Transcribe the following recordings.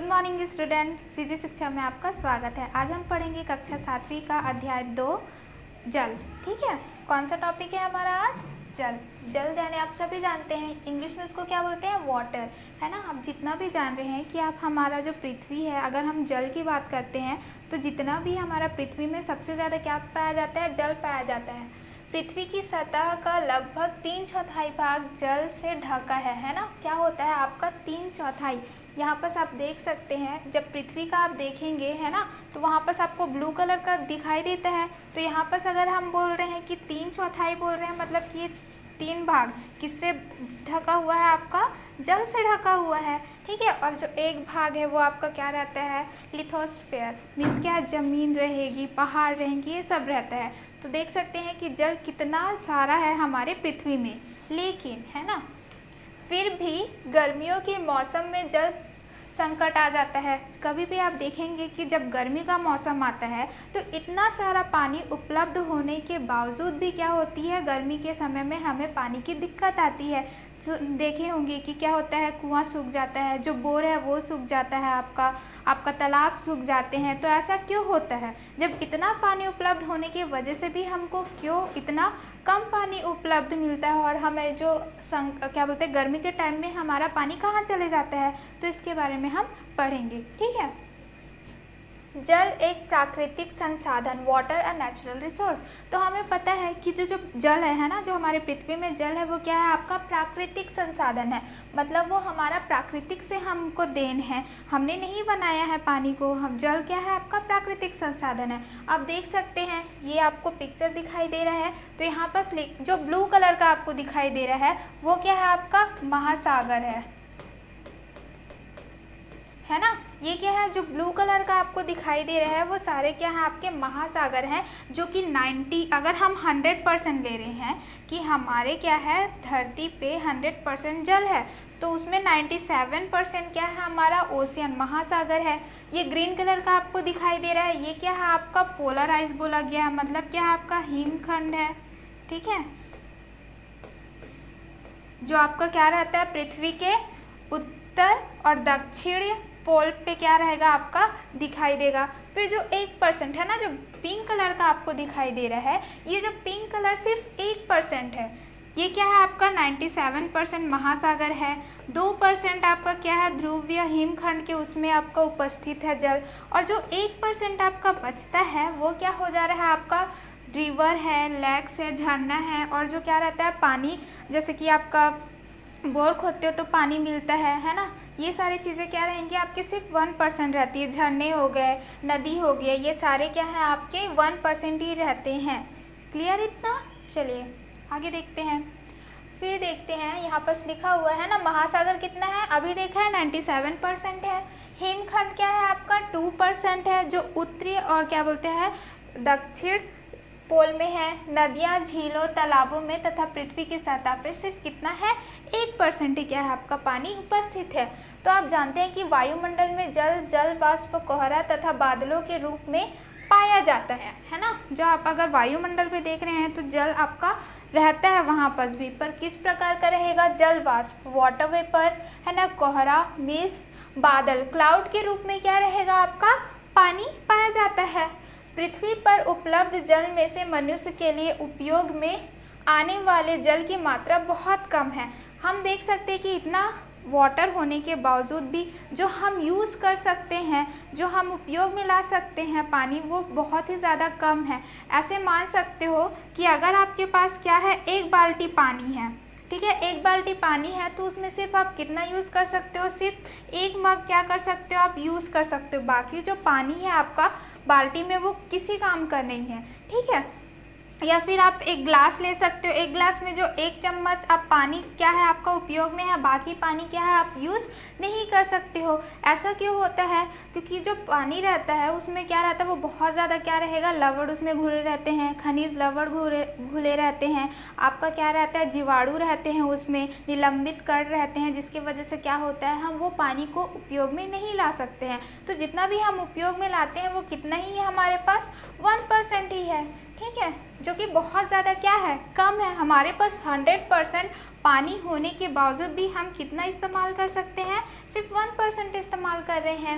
Good morning student, CG शिक्षा में आपका स्वागत है। आज हम पढ़ेंगे कक्षा 7वीं का अध्याय 2 जल। ठीक है, कौन सा टॉपिक है हमारा आज? जल। जल जाने आप सभी जानते हैं, इंग्लिश में उसको क्या बोलते हैं? वाटर, है ना। आप जितना भी जान रहे हैं कि आप हमारा जो पृथ्वी है, अगर हम जल की बात करते हैं तो जितना भी हमारा पृथ्वी में सबसे ज़्यादा क्या पाया जाता है? जल पाया जाता है। पृथ्वी की सतह का लगभग 3/4 भाग जल से ढका है ना। क्या होता है आपका 3/4? यहाँ पर आप देख सकते हैं, जब पृथ्वी का आप देखेंगे है ना, तो वहाँ पर आपको ब्लू कलर का दिखाई देता है। तो यहाँ पर अगर हम बोल रहे हैं कि 3/4 बोल रहे हैं, मतलब कि ये 3 भाग किससे ढका हुआ है? आपका जल से ढका हुआ है। ठीक है, और जो एक भाग है वो आपका क्या रहता है? लिथोस्फेयर, मीन्स क्या? जमीन रहेगी, पहाड़ रहेंगे, ये सब रहता है। तो देख सकते हैं कि जल कितना सारा है हमारे पृथ्वी में। लेकिन है ना, फिर भी गर्मियों के मौसम में जल संकट आ जाता है। कभी भी आप देखेंगे कि जब गर्मी का मौसम आता है तो इतना सारा पानी उपलब्ध होने के बावजूद भी क्या होती है? गर्मी के समय में हमें पानी की दिक्कत आती है। जो देखे होंगे कि क्या होता है, कुआं सूख जाता है, जो बोर है वो सूख जाता है, आपका तालाब सूख जाते हैं। तो ऐसा क्यों होता है? जब इतना पानी उपलब्ध होने की वजह से भी हमको क्यों इतना कम पानी उपलब्ध मिलता है, और हमें जो क्या बोलते हैं, गर्मी के टाइम में हमारा पानी कहाँ चले जाता है? तो इसके बारे में हम पढ़ेंगे। ठीक है, जल एक प्राकृतिक संसाधन, वाटर अ नेचुरल रिसोर्स। तो हमें पता है कि जो जल है ना, जो हमारे पृथ्वी में जल है वो क्या है? आपका प्राकृतिक संसाधन है। मतलब वो हमारा प्राकृतिक से हमको देन है, हमने नहीं बनाया है पानी को। हम जल क्या है? आपका प्राकृतिक संसाधन है। आप देख सकते हैं, ये आपको पिक्चर दिखाई दे रहा है, तो यहाँ पर जो ब्लू कलर का आपको दिखाई दे रहा है वो क्या है? आपका महासागर है ना। ये क्या है? जो ब्लू कलर का आपको दिखाई दे रहा है वो सारे क्या है? आपके महासागर हैं, जो कि 90, अगर हम 100% ले रहे हैं कि हमारे क्या है धरती पे 100% जल है, तो उसमें 97% क्या है? हमारा ओशियन, महासागर है। ये ग्रीन कलर का आपको दिखाई दे रहा है, ये क्या है? आपका पोलर आइस बोला गया है, मतलब क्या है? आपका हिमखंड है। ठीक है, जो आपका क्या रहता है? पृथ्वी के उत्तर और दक्षिण पोल पे क्या रहेगा? आपका दिखाई देगा। फिर जो 1% है ना, जो पिंक कलर का आपको दिखाई दे रहा है, ये जो पिंक कलर सिर्फ 1% है। ये क्या है? आपका 97% महासागर है। 2% आपका क्या है? ध्रुवीय हिमखंड के उसमें आपका उपस्थित है जल। और जो 1% आपका बचता है वो क्या हो जा रहा है? आपका रिवर है, लेक्स है, झरना है, और जो क्या रहता है? पानी, जैसे कि आपका बोर खोदते हो तो पानी मिलता है ना। ये सारी चीज़ें क्या रहेंगी? आपके सिर्फ 1% रहती है। झरने हो गए, नदी हो गए, ये सारे क्या है? आपके 1% ही रहते हैं। क्लियर इतना? चलिए आगे देखते हैं। फिर देखते हैं, यहाँ पर लिखा हुआ है ना, महासागर कितना है? अभी देखा है 97% है। हिमखंड क्या है? आपका 2% है, जो उत्तरी और क्या बोलते हैं दक्षिण पोल में है। नदियाँ, झीलों, तालाबों में तथा पृथ्वी की सतह पे सिर्फ कितना है? 1% ही क्या है? आपका पानी उपस्थित है। तो आप जानते हैं कि वायुमंडल में जल, जल वाष्प, कोहरा तथा बादलों के रूप में पाया जाता है ना। जो आप अगर वायुमंडल में देख रहे हैं तो जल आपका रहता है वहाँ पर भी, पर किस प्रकार का रहेगा? जल वाष्प, वाटर वेपर, है ना, कोहरा, मिस्ट, बादल, क्लाउड के रूप में क्या रहेगा? आपका पानी पाया जाता है। पृथ्वी पर उपलब्ध जल में से मनुष्य के लिए उपयोग में आने वाले जल की मात्रा बहुत कम है। हम देख सकते हैं कि इतना वाटर होने के बावजूद भी जो हम यूज़ कर सकते हैं, जो हम उपयोग में ला सकते हैं पानी, वो बहुत ही ज़्यादा कम है। ऐसे मान सकते हो कि अगर आपके पास क्या है? 1 बाल्टी पानी है, ठीक है, 1 बाल्टी पानी है, तो उसमें सिर्फ आप कितना यूज़ कर सकते हो? सिर्फ 1 मग क्या कर सकते हो? आप यूज़ कर सकते हो। बाकी जो पानी है आपका बाल्टी में वो किसी काम का नहीं है। ठीक है, या फिर आप एक ग्लास ले सकते हो, एक ग्लास में जो 1 चम्मच आप पानी क्या है आपका उपयोग में है, बाकी पानी क्या है? आप यूज़ नहीं कर सकते हो। ऐसा क्यों होता है? क्योंकि जो पानी रहता है उसमें क्या रहता है? वो बहुत ज़्यादा क्या रहेगा? लवण उसमें घुले रहते हैं, खनिज लवण घुले रहते हैं। आपका क्या रहता है? जीवाणु रहते हैं उसमें, निलंबित कण रहते हैं, जिसकी वजह से क्या होता है? हम वो पानी को उपयोग में नहीं ला सकते हैं। तो जितना भी हम उपयोग में लाते हैं वो कितना ही है हमारे पास? 1% ही है। ठीक है, जो कि बहुत ज़्यादा क्या है, कम है। हमारे पास 100% पानी होने के बावजूद भी हम कितना इस्तेमाल कर सकते हैं, सिर्फ 1% इस्तेमाल कर रहे हैं।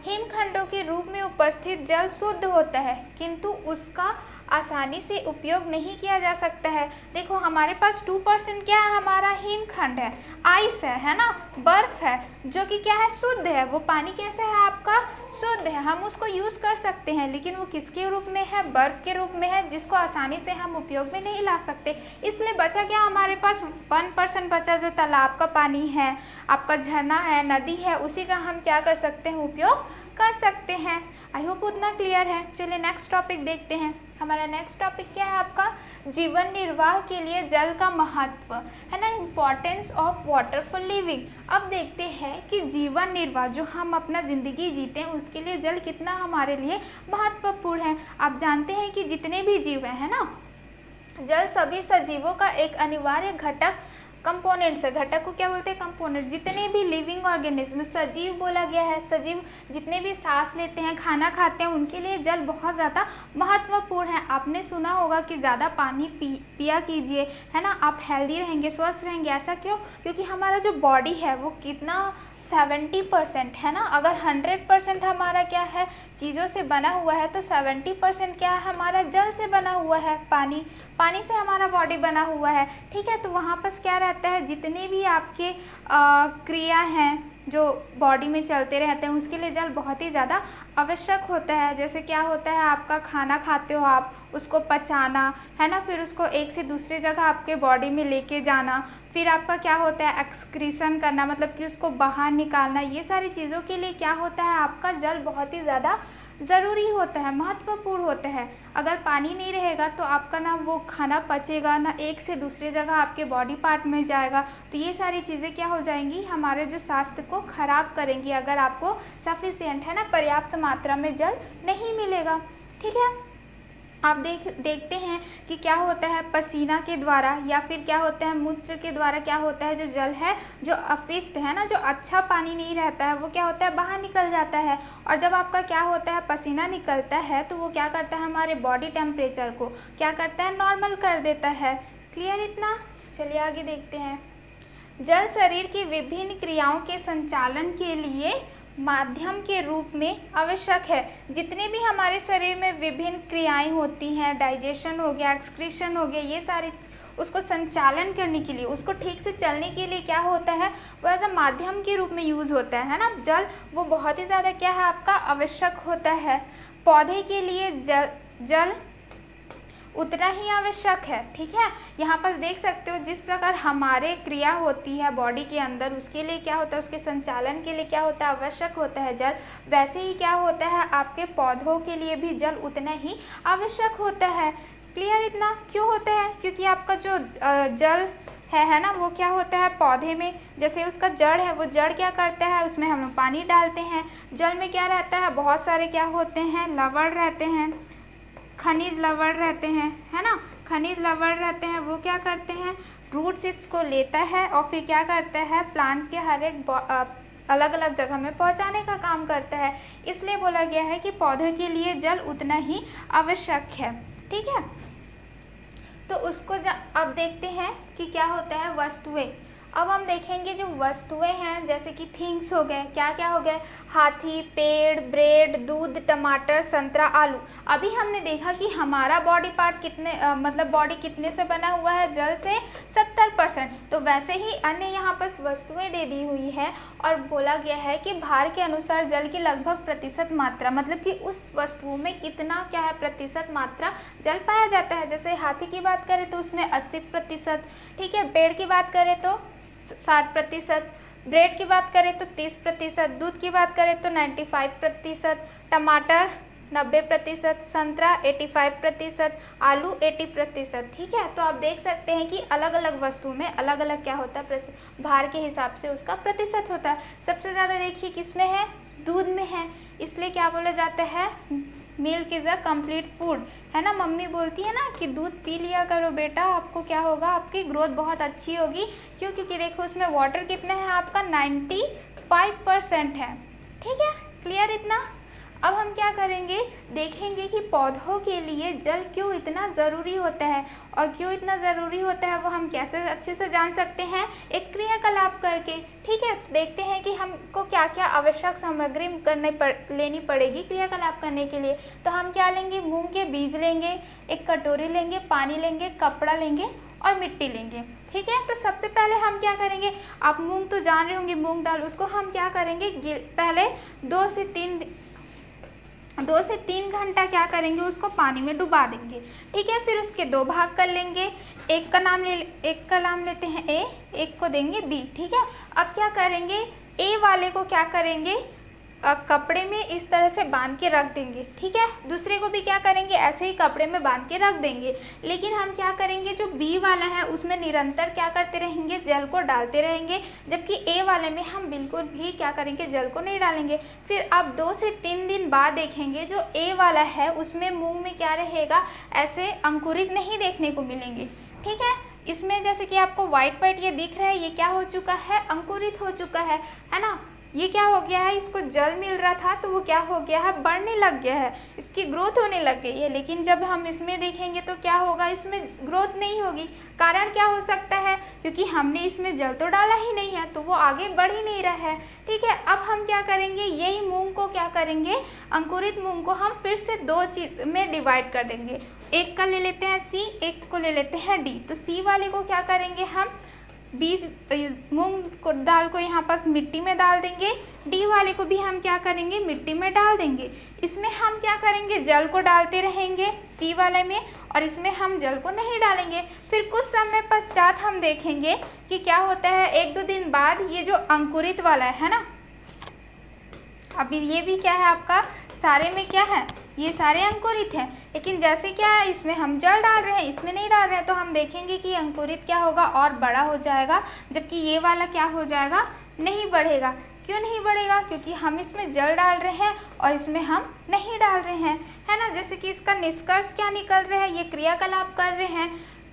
हिमखंडों के रूप में उपस्थित जल शुद्ध होता है, किंतु उसका आसानी से उपयोग नहीं किया जा सकता है। देखो हमारे पास 2% क्या है, हमारा हिमखंड है, आइस है ना, बर्फ है, जो कि क्या है, शुद्ध है। वो पानी कैसे है आपका, शुद्ध है, हम उसको यूज़ कर सकते हैं, लेकिन वो किसके रूप में है, बर्फ के रूप में है, जिसको आसानी से हम उपयोग में नहीं ला सकते। इसलिए बचा क्या हमारे पास, 1% बचा, जो तालाब का पानी है, आपका झरना है, नदी है, उसी का हम क्या कर सकते हैं, उपयोग कर सकते हैं। आई होप उतना क्लियर है। चलिए नेक्स्ट टॉपिक देखते हैं। हमारा नेक्स्ट टॉपिक क्या है आपका, जीवन निर्वाह के लिए जल का महत्व, है ना, importance of water for living. अब देखते हैं कि जीवन निर्वाह, जो हम अपना ज़िंदगी जीते हैं, उसके लिए जल कितना हमारे लिए महत्वपूर्ण है। आप जानते हैं कि जितने भी जीव हैं ना, जल सभी सजीवों का एक अनिवार्य घटक, कंपोनेंट्स है। घटक को क्या बोलते हैं, कंपोनेंट। जितने भी लिविंग ऑर्गेनिज्म, सजीव बोला गया है, सजीव जितने भी सांस लेते हैं, खाना खाते हैं, उनके लिए जल बहुत ज़्यादा महत्वपूर्ण है। आपने सुना होगा कि ज़्यादा पानी पिया कीजिए, है ना, आप हेल्दी रहेंगे, स्वस्थ रहेंगे। ऐसा क्यों, क्योंकि हमारा जो बॉडी है वो कितना 70% है ना। अगर 100% हमारा क्या है, चीज़ों से बना हुआ है, तो 70% क्या है, हमारा जल से बना हुआ है, पानी से हमारा बॉडी बना हुआ है। ठीक है, तो वहाँ पर क्या रहता है, जितने भी आपके क्रिया हैं जो बॉडी में चलते रहते हैं, उसके लिए जल बहुत ही ज़्यादा आवश्यक होता है। जैसे क्या होता है, आपका खाना खाते हो आप, उसको पचाना, है ना, फिर उसको एक से दूसरी जगह आपके बॉडी में लेके जाना, फिर आपका क्या होता है, एक्सक्रीशन करना, मतलब कि उसको बाहर निकालना। ये सारी चीज़ों के लिए क्या होता है, आपका जल बहुत ही ज़्यादा ज़रूरी होता है, महत्वपूर्ण होता है। अगर पानी नहीं रहेगा तो आपका ना वो खाना पचेगा, ना एक से दूसरी जगह आपके बॉडी पार्ट में जाएगा। तो ये सारी चीज़ें क्या हो जाएंगी, हमारे जो स्वास्थ्य को ख़राब करेंगी, अगर आपको सफिशिएंट, है ना, पर्याप्त मात्रा में जल नहीं मिलेगा। ठीक है, आप देखते हैं कि क्या होता है, पसीना के द्वारा या फिर क्या होता है, मूत्र के द्वारा क्या होता है, जो जल है, जो अपशिष्ट है ना, जो अच्छा पानी नहीं रहता है, वो क्या होता है, बाहर निकल जाता है। और जब आपका क्या होता है, पसीना निकलता है, तो वो क्या करता है, हमारे बॉडी टेम्परेचर को क्या करता है, नॉर्मल कर देता है। क्लियर इतना। चलिए आगे देखते हैं। जल शरीर की विभिन्न क्रियाओं के संचालन के लिए माध्यम के रूप में आवश्यक है। जितने भी हमारे शरीर में विभिन्न क्रियाएं होती हैं, डाइजेशन हो गया, एक्सक्रीशन हो गया, ये सारी, उसको संचालन करने के लिए, उसको ठीक से चलने के लिए क्या होता है, वो एज अ माध्यम के रूप में यूज़ होता है ना। जल वो बहुत ही ज़्यादा क्या है, आपका आवश्यक होता है। पौधे के लिए जल उतना ही आवश्यक है। ठीक है, यहाँ पर देख सकते हो जिस प्रकार हमारे क्रिया होती है बॉडी के अंदर, उसके लिए क्या होता है, उसके संचालन के लिए क्या होता है, आवश्यक होता है जल। वैसे ही क्या होता है, आपके पौधों के लिए भी जल उतना ही आवश्यक होता है। क्लियर इतना। क्यों होता है, क्योंकि आपका जो जल है ना, वो क्या होता है, पौधे में जैसे उसका जड़ है, वो जड़ क्या करता है, उसमें हम लोग पानी डालते हैं। जल में क्या रहता है, बहुत सारे क्या होते हैं, लवण रहते हैं, खनिज लवण रहते हैं, है ना, खनिज लवण रहते हैं। वो क्या करते हैं, रूट्स इसको लेता है और फिर क्या करता है, प्लांट्स के हर एक अलग अलग जगह में पहुंचाने का काम करता है। इसलिए बोला गया है कि पौधों के लिए जल उतना ही आवश्यक है। ठीक है, तो उसको अब देखते हैं कि क्या होता है, वस्तुएं। अब हम देखेंगे जो वस्तुएं हैं, जैसे कि थिंग्स हो गए, क्या क्या हो गए, हाथी, पेड़, ब्रेड, दूध, टमाटर, संतरा, आलू। अभी हमने देखा कि हमारा बॉडी पार्ट कितने मतलब बॉडी कितने से बना हुआ है, जल से 70%। तो वैसे ही अन्य यहाँ पर वस्तुएं दे दी हुई है और बोला गया है कि भार के अनुसार जल की लगभग प्रतिशत मात्रा, मतलब कि उस वस्तुओं में कितना क्या है, प्रतिशत मात्रा जल पाया जाता है। जैसे हाथी की बात करें तो उसमें 80%, ठीक है, पेड़ की बात करें तो 60%, ब्रेड की बात करें तो 30%, दूध की बात करें तो 95%, टमाटर 90%, संतरा 85%, आलू 80%। ठीक है, तो आप देख सकते हैं कि अलग अलग वस्तु में अलग अलग क्या होता है, भार के हिसाब से उसका प्रतिशत होता है। सबसे ज़्यादा देखिए किसमें है, दूध में है। इसलिए क्या बोला जाता है, milk is a complete food, है ना। मम्मी बोलती है ना कि दूध पी लिया करो बेटा, आपको क्या होगा, आपकी ग्रोथ बहुत अच्छी होगी। क्यों, क्योंकि देखो उसमें वाटर कितने हैं, आपका 95% है। ठीक है, क्लियर इतना। अब हम क्या करेंगे, देखेंगे कि पौधों के लिए जल क्यों इतना ज़रूरी होता है, और क्यों इतना ज़रूरी होता है वो हम कैसे अच्छे से जान सकते हैं, एक क्रियाकलाप करके। ठीक है, तो देखते हैं कि हमको क्या क्या आवश्यक सामग्री लेनी पड़ेगी क्रियाकलाप करने के लिए। तो हम क्या लेंगे, मूंग के बीज लेंगे, एक कटोरी लेंगे, पानी लेंगे, कपड़ा लेंगे और मिट्टी लेंगे। ठीक है, तो सबसे पहले हम क्या करेंगे, आप मूंग तो जान रहे होंगे, मूंग दाल, उसको हम क्या करेंगे, पहले 2 से 3 घंटा क्या करेंगे, उसको पानी में डुबा देंगे। ठीक है, फिर उसके 2 भाग कर लेंगे, एक का नाम लेते हैं ए, एक को देंगे बी। ठीक है, अब क्या करेंगे, ए वाले को क्या करेंगे, कपड़े में इस तरह से बांध के रख देंगे। ठीक है, दूसरे को भी क्या करेंगे, ऐसे ही कपड़े में बांध के रख देंगे। लेकिन हम क्या करेंगे, जो बी वाला है उसमें निरंतर क्या करते रहेंगे, जल को डालते रहेंगे, जबकि ए वाले में हम बिल्कुल भी क्या करेंगे, जल को नहीं डालेंगे। फिर अब 2 से 3 दिन बाद देखेंगे, जो ए वाला है उसमें मूंग में क्या रहेगा, ऐसे अंकुरित नहीं देखने को मिलेंगे। ठीक है, इसमें जैसे कि आपको वाइट ये दिख रहा है, ये क्या हो चुका है, अंकुरित हो चुका है ना। ये क्या हो गया है, इसको जल मिल रहा था तो वो क्या हो गया है, बढ़ने लग गया है, इसकी ग्रोथ होने लग गई है। लेकिन जब हम इसमें देखेंगे तो क्या होगा, इसमें ग्रोथ नहीं होगी। कारण क्या हो सकता है, क्योंकि हमने इसमें जल तो डाला ही नहीं है, तो वो आगे बढ़ ही नहीं रहा है। ठीक है, अब हम क्या करेंगे, यही मूंग को क्या करेंगे, अंकुरित मूंग को हम फिर से 2 चीज में डिवाइड कर देंगे। एक का ले लेते हैं सी, एक को ले लेते हैं डी। तो सी वाले को क्या करेंगे, हम बीज मूंग को दाल को यहाँ पास मिट्टी में डाल देंगे, डी वाले को भी हम क्या करेंगे, मिट्टी में डाल देंगे। इसमें हम क्या करेंगे, जल को डालते रहेंगे सी वाले में, और इसमें हम जल को नहीं डालेंगे। फिर कुछ समय पश्चात हम देखेंगे कि क्या होता है, 1-2 दिन बाद ये जो अंकुरित वाला है ना, अभी ये भी क्या है आपका, सारे में क्या है, ये सारे अंकुरित हैं। लेकिन जैसे क्या है, इसमें हम जल डाल रहे हैं, इसमें नहीं डाल रहे हैं, तो हम देखेंगे कि अंकुरित क्या होगा, और बड़ा हो जाएगा, जबकि ये वाला क्या हो जाएगा, नहीं बढ़ेगा। क्यों नहीं बढ़ेगा, क्योंकि हम इसमें जल डाल रहे हैं और इसमें हम नहीं डाल रहे हैं, है ना। जैसे कि इसका निष्कर्ष क्या निकल रहा है, ये क्रियाकलाप कर रहे हैं,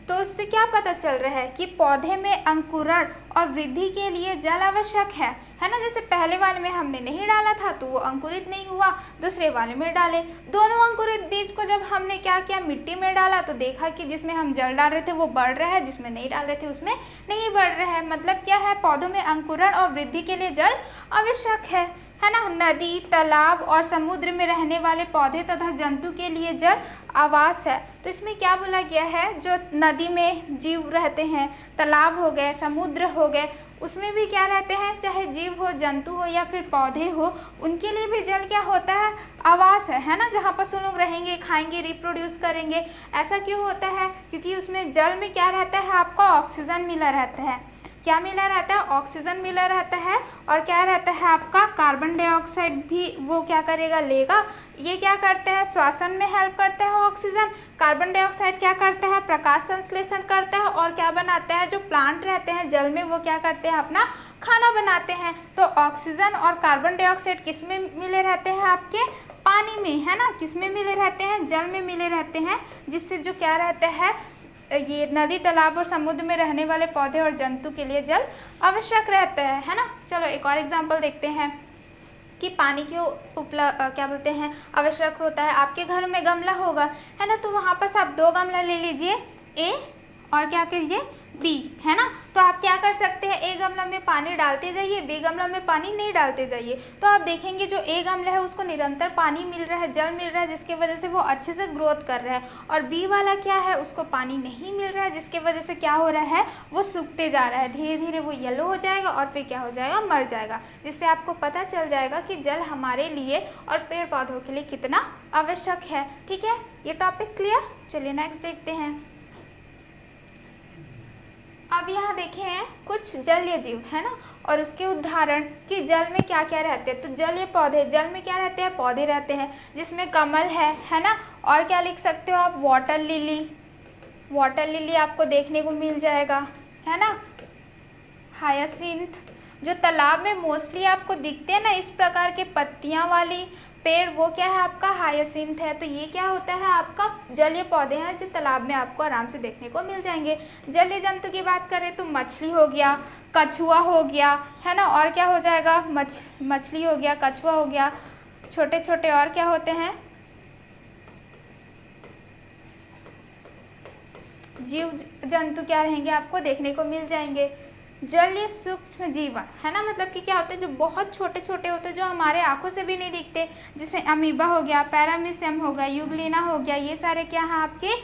तो इससे क्या पता चल रहा है कि पौधे में अंकुरण और वृद्धि के लिए जल आवश्यक है ना। जैसे पहले वाले में हमने नहीं डाला था तो वो अंकुरित नहीं हुआ, दूसरे वाले में डाले, दोनों अंकुरित बीज को जब हमने क्या किया, मिट्टी में डाला, तो देखा कि जिसमें हम जल डाल रहे थे वो बढ़ रहा है, जिसमें नहीं डाल रहे थे उसमें नहीं बढ़ रहा है। मतलब क्या है, पौधों में अंकुरण और वृद्धि के लिए जल आवश्यक है ना। नदी, तालाब और समुद्र में रहने वाले पौधे तथा जंतु के लिए जल आवास है। तो इसमें क्या बोला गया है, जो नदी में जीव रहते हैं, तालाब हो गए, समुद्र हो गए, उसमें भी क्या रहते हैं, चाहे जीव हो, जंतु हो या फिर पौधे हो, उनके लिए भी जल क्या होता है, आवास है ना, जहाँ पर वो लोग रहेंगे, खाएंगे, रिप्रोड्यूस करेंगे। ऐसा क्यों होता है, क्योंकि उसमें जल में क्या रहता है, आपका ऑक्सीजन मिला रहता है। क्या मिला रहता है, ऑक्सीजन मिला रहता है, और क्या रहता है आपका, कार्बन डाइऑक्साइड भी वो क्या करेगा, लेगा। ये क्या करते हैं, श्वसन में हेल्प करता है ऑक्सीजन, कार्बन डाइऑक्साइड क्या करता है, प्रकाश संश्लेषण करता है, और क्या बनाता है, जो प्लांट रहते हैं जल में वो क्या करते हैं, अपना खाना बनाते हैं। तो ऑक्सीजन और कार्बन डाइऑक्साइड किस में मिले रहते हैं, आपके पानी में, है ना। किस में मिले रहते हैं, जल में मिले रहते हैं, जिससे जो क्या रहता है, ये नदी, तालाब और समुद्र में रहने वाले पौधे और जंतु के लिए जल आवश्यक रहता है ना। चलो एक और एग्जांपल देखते हैं कि पानी क्यों क्या बोलते हैं, आवश्यक होता है। आपके घर में गमला होगा, है ना, तो वहाँ पर आप 2 गमला ले लीजिए, ए और क्या कीजिए, बी, है ना। तो आप क्या कर सकते हैं, ए गमला में पानी डालते जाइए, बी गमला में पानी नहीं डालते जाइए। तो आप देखेंगे जो ए गमला है उसको निरंतर पानी मिल रहा है, जल मिल रहा है, जिसकी वजह से वो अच्छे से ग्रोथ कर रहा है। और बी वाला क्या है, उसको पानी नहीं मिल रहा है, जिसकी वजह से क्या हो रहा है, वो सूखते जा रहा है, धीरे धीरे वो येलो हो जाएगा और फिर क्या हो जाएगा, मर जाएगा। जिससे आपको पता चल जाएगा कि जल हमारे लिए और पेड़ पौधों के लिए कितना आवश्यक है। ठीक है, ये टॉपिक क्लियर। चलिए नेक्स्ट देखते हैं। अब यहाँ देखे हैं कुछ जलीय जीव, है ना, और उसके उदाहरण कि जल में क्या क्या रहते हैं। तो जलीय पौधे, जल में क्या रहते हैं, पौधे रहते हैं, जिसमें कमल है ना। और क्या लिख सकते हो आप, वाटर लिली, वाटर लिली आपको देखने को मिल जाएगा, है ना। हायासिंथ, जो तालाब में मोस्टली आपको दिखते हैं ना इस प्रकार के पत्तियां वाली पेड़, वो क्या है आपका, हायासिंथ है। तो ये क्या होता है, आपका जलीय पौधे हैं जो तालाब में आपको आराम से देखने को मिल जाएंगे। जलीय जंतु की बात करें तो मछली हो गया, कछुआ हो गया, है ना, और क्या हो जाएगा, मछली हो गया, कछुआ हो गया, छोटे छोटे और क्या होते हैं, जीव जंतु क्या रहेंगे, आपको देखने को मिल जाएंगे। जलीय सूक्ष्म जीव है ना, मतलब कि क्या होते हैं, जो बहुत छोटे छोटे होते हैं, जो हमारे आंखों से भी नहीं दिखते, जैसे अमीबा हो गया, पैरामीशियम हो गया, यूग्लिना हो गया, ये सारे क्या हैं आपके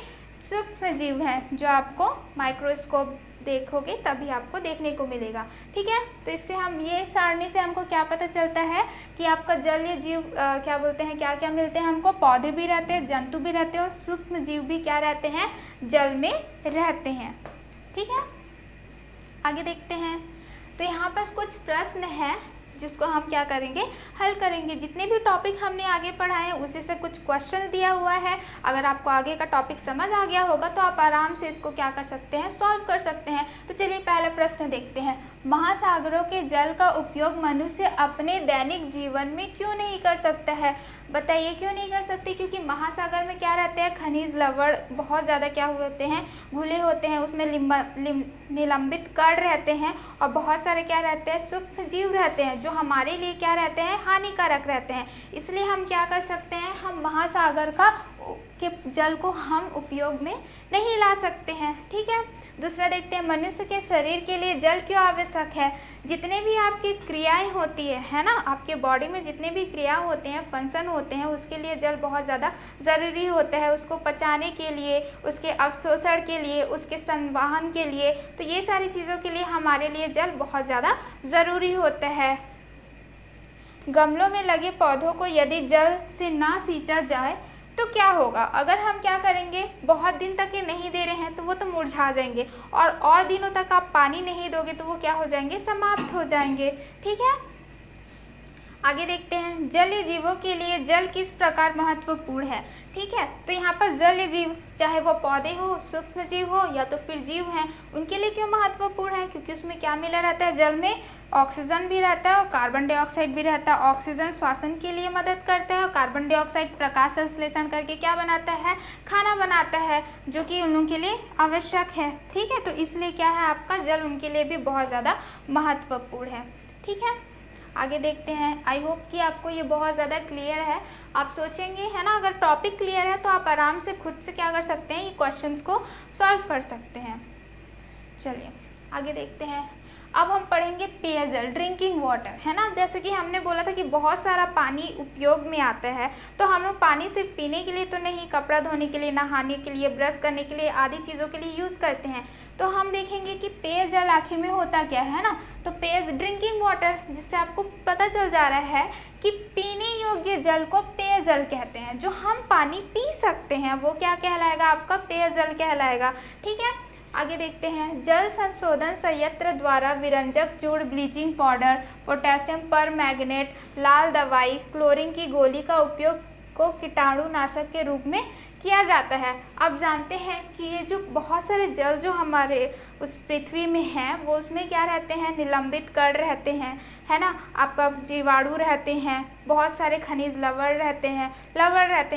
सूक्ष्म जीव हैं, जो आपको माइक्रोस्कोप देखोगे तभी आपको देखने को मिलेगा। ठीक है, तो इससे हम ये सारणी से हमको क्या पता चलता है कि आपका जलीय जीव क्या बोलते हैं, क्या क्या मिलते हैं हमको, पौधे भी रहते हैं, जंतु भी रहते हैं और सूक्ष्म जीव भी क्या रहते हैं, जल में रहते हैं। ठीक है, आगे देखते हैं। तो यहाँ पर कुछ प्रश्न है जिसको हम क्या करेंगे, हल करेंगे। जितने भी टॉपिक हमने आगे पढ़ाए हैं उसी से कुछ क्वेश्चन दिया हुआ है। अगर आपको आगे का टॉपिक समझ आ गया होगा तो आप आराम से इसको क्या कर सकते हैं, सॉल्व कर सकते हैं। तो चलिए पहला प्रश्न देखते हैं। महासागरों के जल का उपयोग मनुष्य अपने दैनिक जीवन में क्यों नहीं कर सकता है? बताइए क्यों नहीं कर सकते? क्योंकि महासागर में क्या रहते हैं, खनिज लवण बहुत ज़्यादा क्या होते हैं, घुले होते हैं, उसमें निलंबित कण रहते हैं और बहुत सारे क्या रहते हैं, सूक्ष्म जीव रहते हैं, जो हमारे लिए क्या रहते हैं, हानिकारक रहते हैं। इसलिए हम क्या कर सकते हैं, हम महासागर के जल को हम उपयोग में नहीं ला सकते हैं। ठीक है, दूसरा देखते हैं। मनुष्य के शरीर के लिए जल क्यों आवश्यक है? जितने भी आपकी क्रियाएं होती है ना, आपके बॉडी में जितने भी क्रिया होते हैं, फंक्शन होते हैं, उसके लिए जल बहुत ज़्यादा ज़रूरी होता है। उसको पचाने के लिए, उसके अवशोषण के लिए, उसके संवहन के लिए, तो ये सारी चीज़ों के लिए हमारे लिए जल बहुत ज़्यादा ज़रूरी होता है। गमलों में लगे पौधों को यदि जल से ना सींचा जाए तो क्या होगा? अगर हम क्या करेंगे, बहुत दिन तक ये नहीं दे रहे हैं तो वो तो मुरझा जाएंगे, और दिनों तक आप पानी नहीं दोगे तो वो क्या हो जाएंगे, समाप्त हो जाएंगे। ठीक है, आगे देखते हैं। जलीय जीवों के लिए जल किस प्रकार महत्वपूर्ण है? ठीक है, तो यहाँ पर जलीय जीव, चाहे वो पौधे हो, सूक्ष्म जीव हो या तो फिर जीव हैं, उनके लिए क्यों महत्वपूर्ण है? क्योंकि उसमें क्या मिला रहता है, जल में ऑक्सीजन भी रहता है और कार्बन डाइऑक्साइड भी रहता है। ऑक्सीजन श्वसन के लिए मदद करता है और कार्बन डाइऑक्साइड प्रकाश संश्लेषण करके क्या बनाता है, खाना बनाता है, जो कि उनके लिए आवश्यक है। ठीक है, तो इसलिए क्या है, आपका जल उनके लिए भी बहुत ज़्यादा महत्वपूर्ण है। ठीक है, आगे देखते हैं। आई होप कि आपको ये बहुत ज़्यादा क्लियर है। आप सोचेंगे है ना, अगर टॉपिक क्लियर है तो आप आराम से खुद से क्या कर सकते हैं, ये क्वेश्चंस को सॉल्व कर सकते हैं। चलिए आगे देखते हैं। अब हम पढ़ेंगे पेयजल, ड्रिंकिंग वाटर, है ना। जैसे कि हमने बोला था कि बहुत सारा पानी उपयोग में आता है, तो हम लोग पानी सिर्फ पीने के लिए तो नहीं, कपड़ा धोने के लिए, नहाने के लिए, ब्रश करने के लिए आदि चीज़ों के लिए यूज़ करते हैं। तो हम देखेंगे कि पेयजल आखिर में होता क्या है ना। तो ड्रिंकिंग वाटर, जिससे आपको पता चल जा रहा है कि पीने योग्य जल को पेयजल कहते हैं। जो हम पानी पी सकते हैं वो क्या कहलाएगा, आपका पेयजल कहलाएगा। ठीक है, आगे देखते हैं। जल संशोधन संयंत्र द्वारा विरंजक चूर्ण, ब्लीचिंग पाउडर, पोटेशियम परमैंगनेट, लाल दवाई, क्लोरीन की गोली का उपयोग को कीटाणुनाशक के रूप में किया जाता है। अब जानते हैं कि ये जो बहुत सारे जल जो हमारे उस पृथ्वी में हैं, वो उसमें क्या रहते हैं, निलंबित कण रहते हैं, है ना। आपका जीवाणु रहते हैं, बहुत सारे खनिज लवण रहते हैं,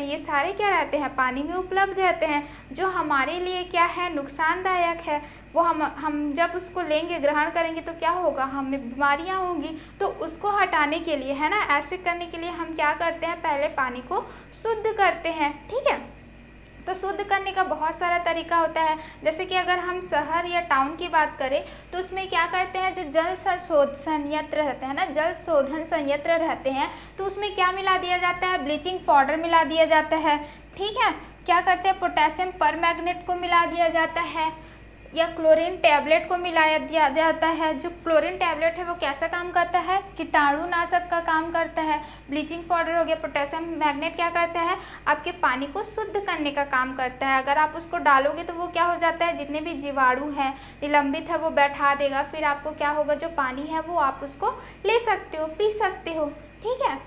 ये सारे क्या रहते हैं, पानी में उपलब्ध रहते हैं, जो हमारे लिए क्या है, नुकसानदायक है। वो हम जब उसको लेंगे, ग्रहण करेंगे तो क्या होगा, हमें बीमारियां होंगी। तो उसको हटाने के लिए, है ना, ऐसे करने के लिए हम क्या करते हैं, पहले पानी को शुद्ध करते हैं। ठीक है, तो शुद्ध करने का बहुत सारा तरीका होता है। जैसे कि अगर हम शहर या टाउन की बात करें तो उसमें क्या करते हैं, जो जल संयंत्र रहते हैं ना, जल शोधन संयंत्र रहते हैं, तो उसमें क्या मिला दिया जाता है, ब्लीचिंग पाउडर मिला दिया जाता है। ठीक है, क्या करते हैं, पोटेशियम परमैंगनेट को मिला दिया जाता है या क्लोरीन टैबलेट को मिलाया दिया जाता है। जो क्लोरीन टैबलेट है वो कैसा काम करता है, कीटाणुनाशक का काम करता है। ब्लीचिंग पाउडर हो गया, पोटेशियम मैग्नेट क्या करता है, आपके पानी को शुद्ध करने का काम करता है। अगर आप उसको डालोगे तो वो क्या हो जाता है, जितने भी जीवाणु हैं, निलंबित है, वो बैठा देगा। फिर आपको क्या होगा, जो पानी है वो आप उसको ले सकते हो, पी सकते हो। ठीक है,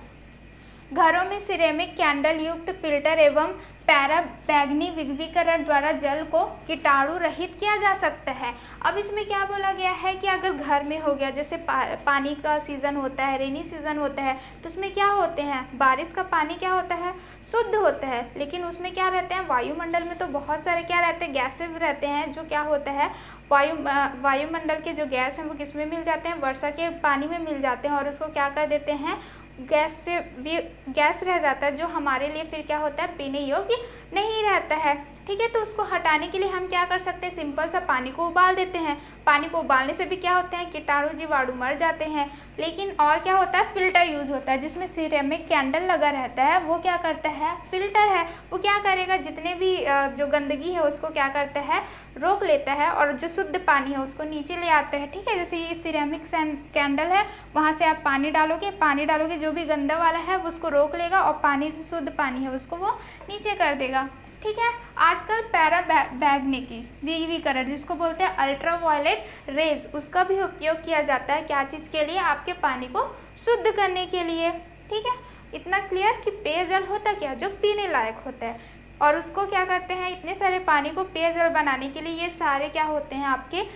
घरों में सिरेमिक कैंडल युक्त फिल्टर एवं पैराबैगनी विघवीकरण द्वारा जल को कीटाणु रहित किया जा सकता है। अब इसमें क्या बोला गया है कि अगर घर में हो गया, जैसे पानी का सीज़न होता है, रेनी सीज़न होता है, तो उसमें क्या होते हैं, बारिश का पानी क्या होता है, शुद्ध होता है। लेकिन उसमें क्या रहते हैं, वायुमंडल में तो बहुत सारे क्या रहते हैं, गैसेज रहते हैं, जो क्या होता है, वायुमंडल के जो गैस हैं वो किस में मिल जाते हैं, वर्षा के पानी में मिल जाते हैं और उसको क्या कर देते हैं, गैस रह जाता है, जो हमारे लिए फिर क्या होता है, पीने योग्य नहीं रहता है। ठीक है, तो उसको हटाने के लिए हम क्या कर सकते हैं, सिंपल सा पानी को उबाल देते हैं। पानी को उबालने से भी क्या होते हैं, कीटाणु जीवाणु मर जाते हैं। लेकिन और क्या होता है, फिल्टर यूज़ होता है, जिसमें सिरेमिक कैंडल लगा रहता है। वो क्या करता है, फिल्टर है, वो क्या करेगा, जितने भी जो गंदगी है उसको क्या करता है, रोक लेता है, और जो शुद्ध पानी है उसको नीचे ले आता है। ठीक है, जैसे ये सिरेमिक कैंडल है, वहाँ से आप पानी डालोगे, जो भी गंदा वाला है वो उसको रोक लेगा, और पानी जो शुद्ध पानी है उसको वो नीचे कर देगा। ठीक है, आजकल पैराबैग्निकी विकिरण, जिसको बोलते हैं अल्ट्रा वायलेट रेज, उसका भी उपयोग किया जाता है। क्या चीज़ के लिए, आपके पानी को शुद्ध करने के लिए। ठीक है, इतना क्लियर कि पेयजल होता क्या, जो पीने लायक होता है, और उसको क्या करते हैं, इतने सारे पानी को पेयजल बनाने के लिए ये सारे क्या होते हैं, आपके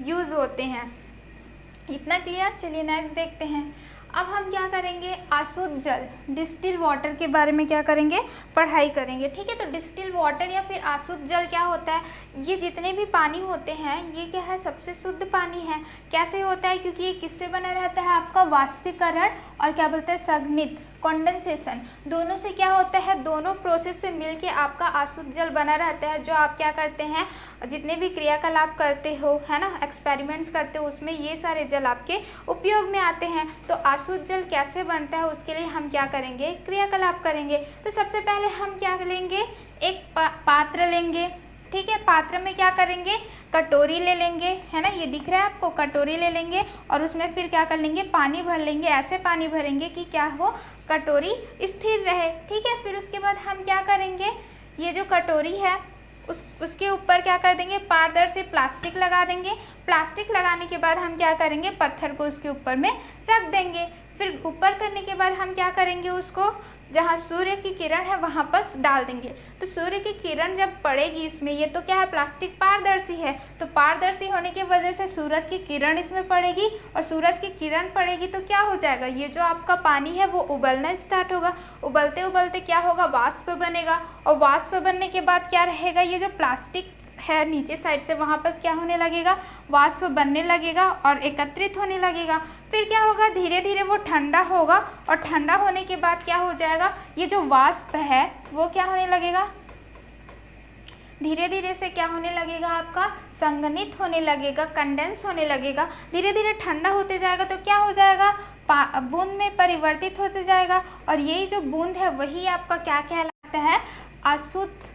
यूज़ होते हैं। इतना क्लियर। चलिए नेक्स्ट देखते हैं। अब हम क्या करेंगे, अशुद्ध जल, डिस्टिल वाटर के बारे में क्या करेंगे, पढ़ाई करेंगे। ठीक है, तो डिस्टिल वाटर या फिर अशुद्ध जल क्या होता है, ये जितने भी पानी होते हैं ये क्या है, सबसे शुद्ध पानी है। कैसे होता है, क्योंकि ये किससे बना रहता है, आपका वाष्पीकरण और क्या बोलते हैं, संघनित, कंडेंसेशन, दोनों से क्या होता है, दोनों प्रोसेस से मिलके आपका अशुद्ध जल बना रहता है। जो आप क्या करते हैं, जितने भी क्रियाकलाप करते हो, है ना, एक्सपेरिमेंट्स करते हो, उसमें ये सारे जल आपके उपयोग में आते हैं। तो अशुद्ध जल कैसे बनता है, उसके लिए हम क्या करेंगे, क्रियाकलाप करेंगे। तो सबसे पहले हम क्या लेंगे, एक पात्र लेंगे। ठीक है, पात्र में क्या करेंगे, कटोरी ले लेंगे, है ना, ये दिख रहा है आपको, कटोरी ले लेंगे, और उसमें फिर क्या कर लेंगे, पानी भर लेंगे। ऐसे पानी भरेंगे कि क्या हो, कटोरी स्थिर रहे। ठीक है, फिर उसके बाद हम क्या करेंगे, ये जो कटोरी है उसके ऊपर क्या कर देंगे, पारदर्शी प्लास्टिक लगा देंगे। प्लास्टिक लगाने के बाद हम क्या करेंगे, पत्थर को उसके ऊपर में रख देंगे। फिर ऊपर करने के बाद हम क्या करेंगे, उसको जहाँ सूर्य की किरण है वहाँ पर डाल देंगे। तो सूर्य की किरण जब पड़ेगी इसमें, ये तो क्या है, प्लास्टिक पारदर्शी है, तो पारदर्शी होने की वजह से सूरज की किरण इसमें पड़ेगी, और सूरज की किरण पड़ेगी तो क्या हो जाएगा, ये जो आपका पानी है वो उबलना स्टार्ट होगा। उबलते उबलते क्या होगा, वाष्प बनेगा, और वाष्प बनने के बाद क्या रहेगा, ये जो प्लास्टिक है नीचे साइड से, वहाँ पर क्या होने लगेगा, वाष्प बनने लगेगा और एकत्रित होने लगेगा। फिर क्या होगा, धीरे धीरे वो ठंडा होगा, और ठंडा होने के बाद क्या हो जाएगा, ये जो वाष्प है वो क्या होने लगेगा, धीरे धीरे से क्या होने लगेगा, आपका संघनित होने लगेगा, कंडेंस होने लगेगा। धीरे धीरे ठंडा होते जाएगा तो क्या हो जाएगा, बूंद में परिवर्तित होते जाएगा, और यही जो बूंद है वही आपका क्या कहलाता है, अशुद्ध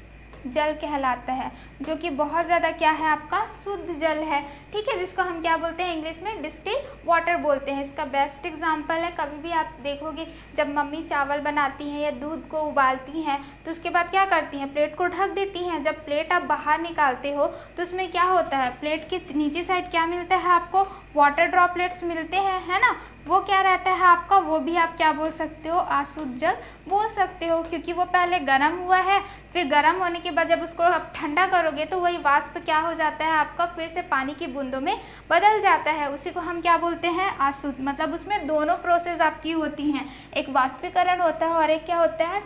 जल कहलाता है, जो कि बहुत ज़्यादा क्या है, आपका शुद्ध जल है। ठीक है, जिसको हम क्या बोलते हैं, इंग्लिश में डिस्टिल वाटर बोलते हैं। इसका बेस्ट एग्जांपल है, कभी भी आप देखोगे जब मम्मी चावल बनाती हैं या दूध को उबालती हैं तो उसके बाद क्या करती हैं, प्लेट को ढक देती हैं। जब प्लेट आप बाहर निकालते हो तो उसमें क्या होता है, प्लेट के नीचे साइड क्या मिलता है आपको, वाटर ड्रॉपलेट्स मिलते हैं, है ना, वो क्या रहता है आपका, वो भी आप क्या बोल सकते हो, अशुद्ध जल बोल सकते हो, क्योंकि वो पहले गर्म हुआ है, फिर गर्म होने के बाद जब उसको आप ठंडा करोगे तो वही वाष्प क्या हो जाता है आपका, फिर से पानी की बूंदों में बदल जाता है। उसी को हम क्या बोलते हैं, अशुद्ध। मतलब उसमें दोनों प्रोसेस आपकी होती हैं, एक वाष्पीकरण होता है और एक क्या होता है,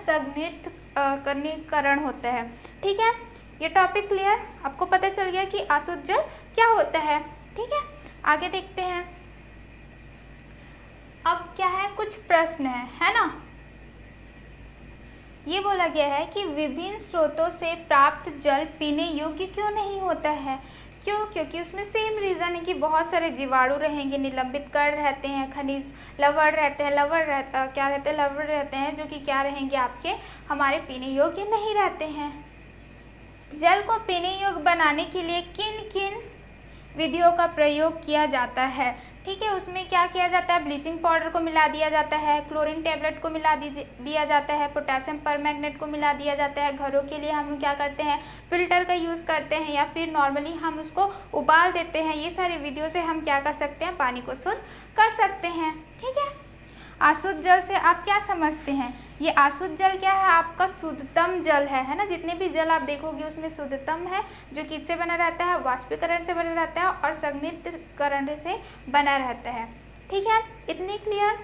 संघनिकरण होता है। ठीक है, ये टॉपिक क्लियर, आपको पता चल गया कि अशुद्ध जल क्या होता है। ठीक है, आगे देखते हैं। अब क्या है, कुछ प्रश्न है ना। ये बोला गया है कि विभिन्न स्रोतों से प्राप्त जल पीने योग्य क्यों नहीं होता है। क्यों, क्योंकि उसमें सेम रीज़न है कि बहुत सारे जीवाणु रहेंगे, निलंबित कण रहते हैं, खनिज लवण रहते हैं, लवण रहते हैं जो कि क्या रहेंगे, आपके हमारे पीने योग्य नहीं रहते हैं। जल को पीने योग्य बनाने के लिए किन किन विधियों का प्रयोग किया जाता है। ठीक है, उसमें क्या किया जाता है, ब्लीचिंग पाउडर को मिला दिया जाता है, क्लोरीन टेबलेट को मिला दिया जाता है, पोटेशियम परमैंगनेट को मिला दिया जाता है। घरों के लिए हम क्या करते हैं, फिल्टर का यूज़ करते हैं, या फिर नॉर्मली हम उसको उबाल देते हैं। ये सारी विधियों से हम क्या कर सकते हैं, पानी को शुद्ध कर सकते हैं। ठीक है, अशुद्ध जल से आप क्या समझते हैं, ये अशुद्ध जल क्या है, आपका शुद्धतम जल है ना। जितने भी जल आप देखोगे उसमें शुद्धतम है, जो किससे बना रहता है, वाष्पीकरण से बना रहता है और संघनितकरण से बना रहता है। ठीक है, इतनी क्लियर।